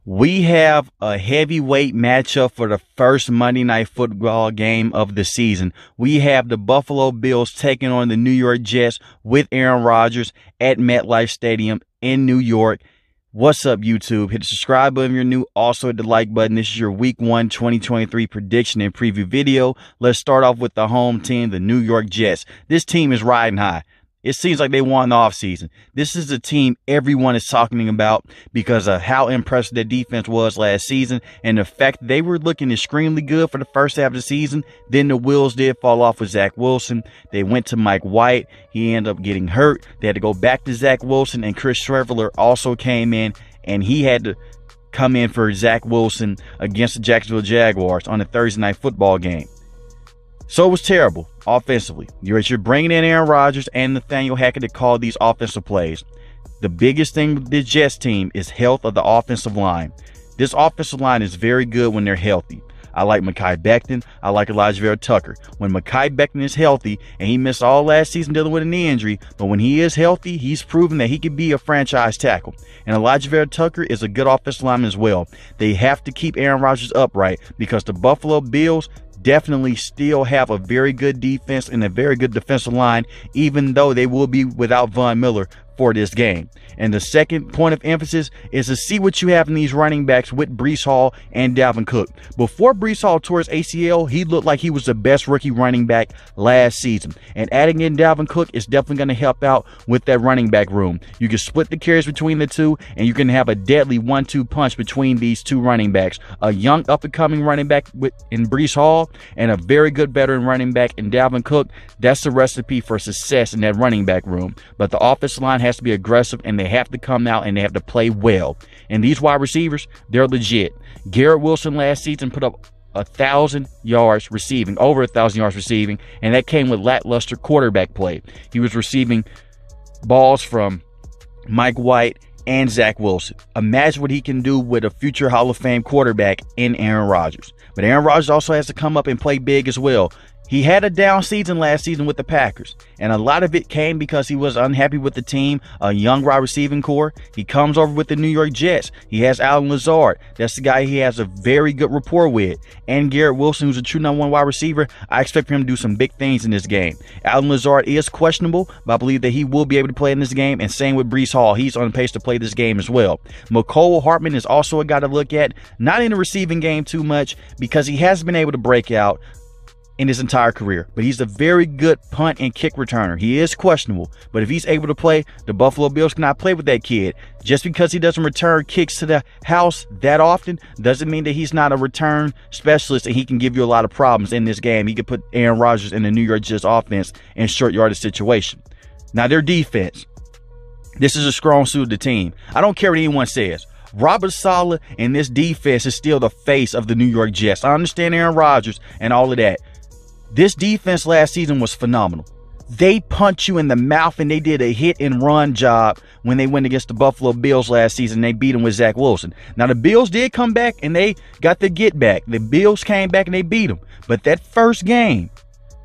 We have a heavyweight matchup for the first Monday Night Football game of the season. We have the Buffalo Bills taking on the New York Jets with Aaron Rodgers at MetLife Stadium in New York. What's up, YouTube? Hit the subscribe button if you're new. Also hit the like button. This is your Week 1 2023 prediction and preview video. Let's start off with the home team, the New York Jets. This team is riding high. It seems like they won the offseason. This is the team everyone is talking about because of how impressive their defense was last season and the fact that they were looking extremely good for the first half of the season. Then the wheels did fall off with Zach Wilson. They went to Mike White. He ended up getting hurt. They had to go back to Zach Wilson, and Chris Streveler also came in, and he had to come in for Zach Wilson against the Jacksonville Jaguars on a Thursday Night Football game. So it was terrible offensively. You're bringing in Aaron Rodgers and Nathaniel Hackett to call these offensive plays. The biggest thing with the Jets team is health of the offensive line. This offensive line is very good when they're healthy. I like Mekhi Becton. I like Alijah Vera-Tucker. When Mekhi Becton is healthy, and he missed all last season dealing with a knee injury, but when he is healthy, he's proven that he can be a franchise tackle. And Alijah Vera-Tucker is a good offensive lineman as well. They have to keep Aaron Rodgers upright because the Buffalo Bills definitely still have a very good defense and a very good defensive line, even though they will be without Von Miller for this game. And the second point of emphasis is to see what you have in these running backs with Breece Hall and Dalvin Cook. Before Breece Hall tore his ACL, he looked like he was the best rookie running back last season. And adding in Dalvin Cook is definitely going to help out with that running back room. You can split the carries between the two, and you can have a deadly 1-2 punch between these two running backs. A young up-and-coming running back in Breece Hall and a very good veteran running back in Dalvin Cook. That's the recipe for success in that running back room. But the offensive line has to be aggressive, and they have to come out and they have to play well. And these wide receivers, they're legit. Garrett Wilson last season put up 1,000 yards receiving, over 1,000 yards receiving, and that came with lackluster quarterback play. He was receiving balls from Mike White and Zach Wilson. Imagine what he can do with a future Hall of Fame quarterback in Aaron Rodgers. But Aaron Rodgers also has to come up and play big as well. He had a down season last season with the Packers, and a lot of it came because he was unhappy with the team, a young wide receiving core. He comes over with the New York Jets. He has Allen Lazard. That's the guy he has a very good rapport with. And Garrett Wilson, who's a true #1 wide receiver. I expect for him to do some big things in this game. Allen Lazard is questionable, but I believe that he will be able to play in this game, and same with Breece Hall. He's on pace to play this game as well. Mecole Hardman is also a guy to look at, not in the receiving game too much because he hasn't been able to break out in his entire career, but he's a very good punt and kick returner. He is questionable, but if he's able to play, the Buffalo Bills cannot play with that kid. Just because he doesn't return kicks to the house that often doesn't mean that he's not a return specialist, and he can give you a lot of problems in this game. He could put Aaron Rodgers in the New York Jets offense in short yardage situation. Now, their defense, this is a strong suit of the team. I don't care what anyone says. Robert Saleh and this defense is still the face of the New York Jets. I understand Aaron Rodgers and all of that. This defense last season was phenomenal. They punch you in the mouth, and they did a hit and run job when they went against the Buffalo Bills last season. They beat them with Zach Wilson. Now, the Bills did come back, and they got the get back. The Bills came back, and they beat them. But that first game,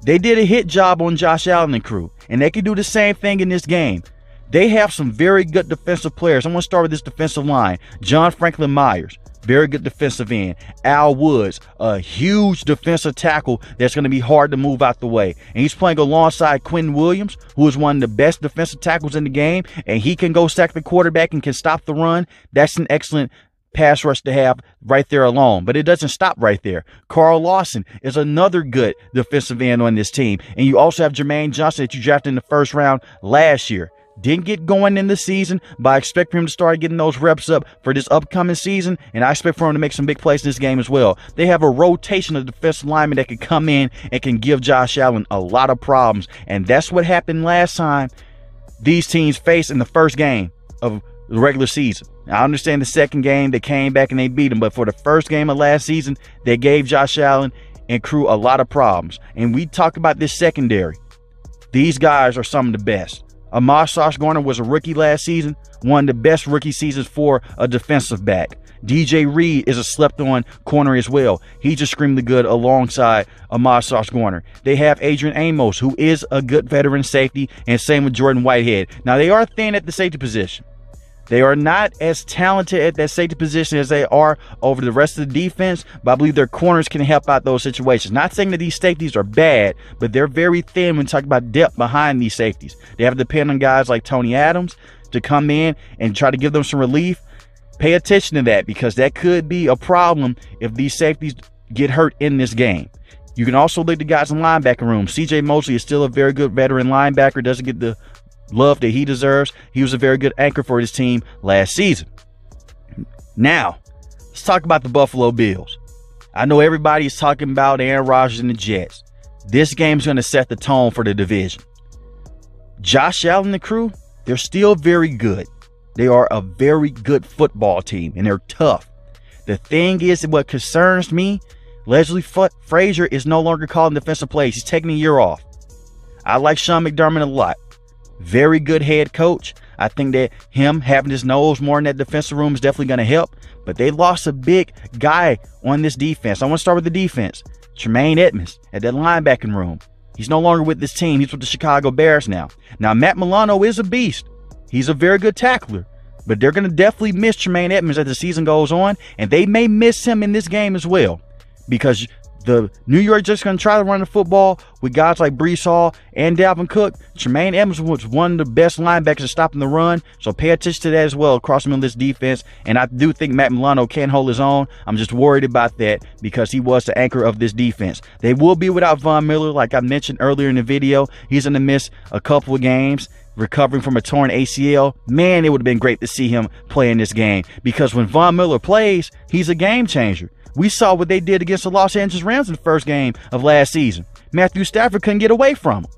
they did a hit job on Josh Allen and crew, and they can do the same thing in this game. They have some very good defensive players. I'm going to start with this defensive line. John Franklin Myers, very good defensive end. Al Woods, a huge defensive tackle that's going to be hard to move out the way. And he's playing alongside Quinn Williams, who is one of the best defensive tackles in the game. And he can go sack the quarterback and can stop the run. That's an excellent pass rush to have right there alone. But it doesn't stop right there. Carl Lawson is another good defensive end on this team. And you also have Jermaine Johnson that you drafted in the first round last year. Didn't get going in the season, but I expect for him to start getting those reps up for this upcoming season, and I expect for him to make some big plays in this game as well. They have a rotation of defensive linemen that can come in and can give Josh Allen a lot of problems, and that's what happened last time these teams faced in the first game of the regular season. I understand the second game they came back and they beat him, but for the first game of last season, they gave Josh Allen and crew a lot of problems. And we talk about this secondary. These guys are some of the best. Ahmad Sauce Gardner was a rookie last season, one of the best rookie seasons for a defensive back. DJ Reed is a slept-on corner as well. He's extremely good alongside Ahmad Sauce Gardner. They have Adrian Amos, who is a good veteran safety, and same with Jordan Whitehead. Now, they are thin at the safety position. They are not as talented at that safety position as they are over the rest of the defense, but I believe their corners can help out those situations. Not saying that these safeties are bad, but they're very thin when talking about depth behind these safeties. They have to depend on guys like Tony Adams to come in and try to give them some relief. Pay attention to that, because that could be a problem if these safeties get hurt in this game. You can also look at the guys in the linebacker room. CJ Mosley is still a very good veteran linebacker, doesn't get the love that he deserves. He was a very good anchor for his team last season. Now, let's talk about the Buffalo Bills. I know everybody is talking about Aaron Rodgers and the Jets. This game's going to set the tone for the division. Josh Allen and the crew, they're still very good. They are a very good football team, and they're tough. The thing is, what concerns me, Leslie Frazier is no longer calling defensive plays. He's taking a year off. I like Sean McDermott a lot. Very good head coach. I think that him having his nose more in that defensive room is definitely going to help. But they lost a big guy on this defense. I want to start with the defense. Tremaine Edmonds at that linebacking room. He's no longer with this team. He's with the Chicago Bears now. Now, Matt Milano is a beast. He's a very good tackler. But they're going to definitely miss Tremaine Edmonds as the season goes on. And they may miss him in this game as well, because the New York Jets going to try to run the football with guys like Breece Hall and Dalvin Cook. Tremaine Edmonds was one of the best linebackers at stopping the run, so pay attention to that as well across the middle of this defense. And I do think Matt Milano can hold his own. I'm just worried about that because he was the anchor of this defense. They will be without Von Miller, like I mentioned earlier in the video. He's going to miss a couple of games, recovering from a torn ACL. Man, it would have been great to see him play in this game, because when Von Miller plays, he's a game changer. We saw what they did against the Los Angeles Rams in the first game of last season. Matthew Stafford couldn't get away from him.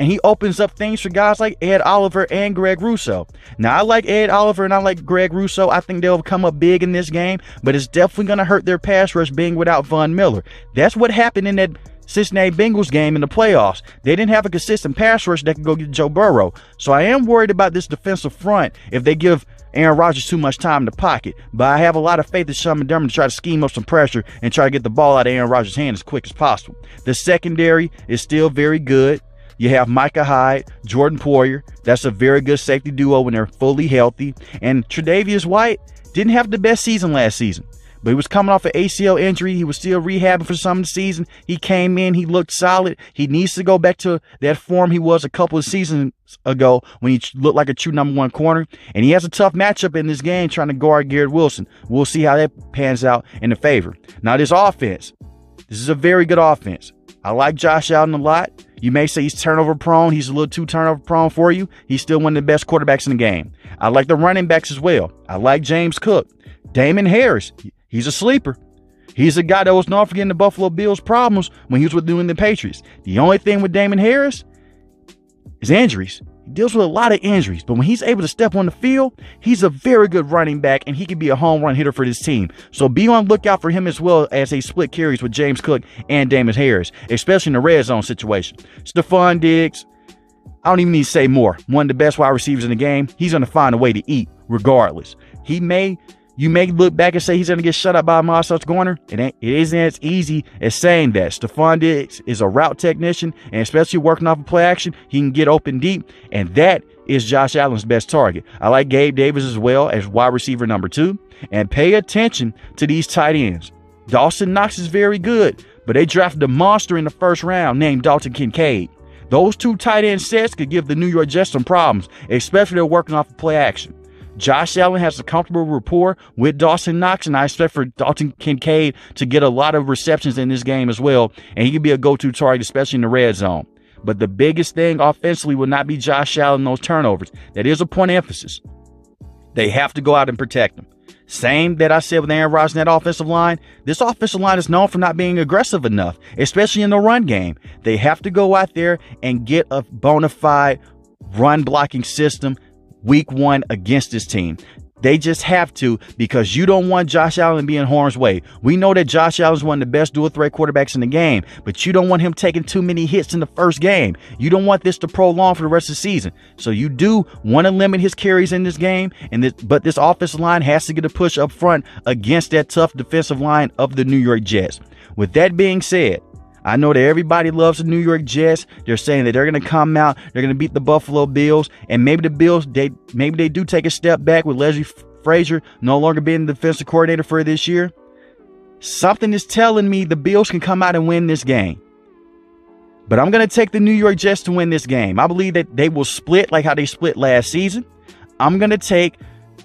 And he opens up things for guys like Ed Oliver and Greg Rousseau. Now, I like Ed Oliver and I like Greg Rousseau. I think they'll come up big in this game, but it's definitely going to hurt their pass rush being without Von Miller. That's what happened in that Cincinnati Bengals game in the playoffs. They didn't have a consistent pass rush that could go get Joe Burrow. So I am worried about this defensive front if they give Aaron Rodgers too much time in the pocket. But I have a lot of faith in Sean McDermott to try to scheme up some pressure and try to get the ball out of Aaron Rodgers' hand as quick as possible. The secondary is still very good. You have Micah Hyde, Jordan Poyer. That's a very good safety duo when they're fully healthy. And Tre'Davious White didn't have the best season last season, but he was coming off an ACL injury. He was still rehabbing for some of the season. He came in. He looked solid. He needs to go back to that form he was a couple of seasons ago when he looked like a true number one corner. And he has a tough matchup in this game trying to guard Garrett Wilson. We'll see how that pans out in the favor. Now, this offense, this is a very good offense. I like Josh Allen a lot. You may say he's turnover prone. He's a little too turnover prone for you. He's still one of the best quarterbacks in the game. I like the running backs as well. I like James Cook. Damon Harris, he's a sleeper. He's a guy that was known for getting the Buffalo Bills problems when he was with New England Patriots. The only thing with Damon Harris is injuries. He deals with a lot of injuries, but when he's able to step on the field, he's a very good running back, and he can be a home run hitter for this team. So be on lookout for him as well as they split carries with James Cook and Damon Harris, especially in the red zone situation. Stephon Diggs, I don't even need to say more. One of the best wide receivers in the game. He's going to find a way to eat regardless. You may look back and say he's going to get shut up by Myles Garner. It isn't as easy as saying that. Stephon Diggs is a route technician, and especially working off of play action, he can get open deep, and that is Josh Allen's best target. I like Gabe Davis as well as wide receiver number 2, and pay attention to these tight ends. Dawson Knox is very good, but they drafted a monster in the first round named Dalton Kincaid. Those two tight end sets could give the New York Jets some problems, especially if they're working off of play action. Josh Allen has a comfortable rapport with Dawson Knox, and I expect for Dalton Kincaid to get a lot of receptions in this game as well, and he can be a go-to target, especially in the red zone. But the biggest thing offensively will not be Josh Allen and those turnovers. That is a point of emphasis. They have to go out and protect him. Same that I said with Aaron Rodgers in that offensive line. This offensive line is known for not being aggressive enough, especially in the run game. They have to go out there and get a bona fide run blocking system week 1 against this team. They just have to, because you don't want Josh Allen to be in harm's way. We know that Josh Allen is one of the best dual threat quarterbacks in the game, but you don't want him taking too many hits in the first game. You don't want this to prolong for the rest of the season. So you do want to limit his carries in this game, but this offensive line has to get a push up front against that tough defensive line of the New York Jets. With that being said, I know that everybody loves the New York Jets. They're saying that they're going to come out, they're going to beat the Buffalo Bills, and maybe the Bills, maybe they do take a step back with Leslie Frazier no longer being the defensive coordinator for this year. Something is telling me the Bills can come out and win this game. But I'm going to take the New York Jets to win this game. I believe that they will split like how they split last season. I'm going to take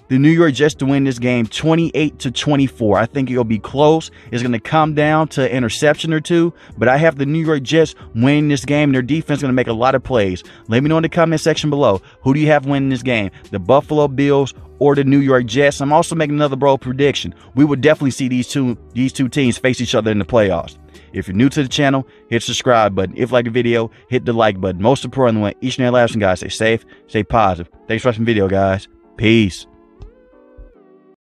the New York Jets to win this game 28-24. I think it'll be close. It's going to come down to an interception or two, but I have the New York Jets winning this game, and their defense is going to make a lot of plays. Let me know in the comment section below. Who do you have winning this game? The Buffalo Bills or the New York Jets? I'm also making another bold prediction. We will definitely see these two teams face each other in the playoffs. If you're new to the channel, hit the subscribe button. If you like the video, hit the like button. Most importantly, each and every last one, guys, stay safe, stay positive. Thanks for watching the video, guys. Peace.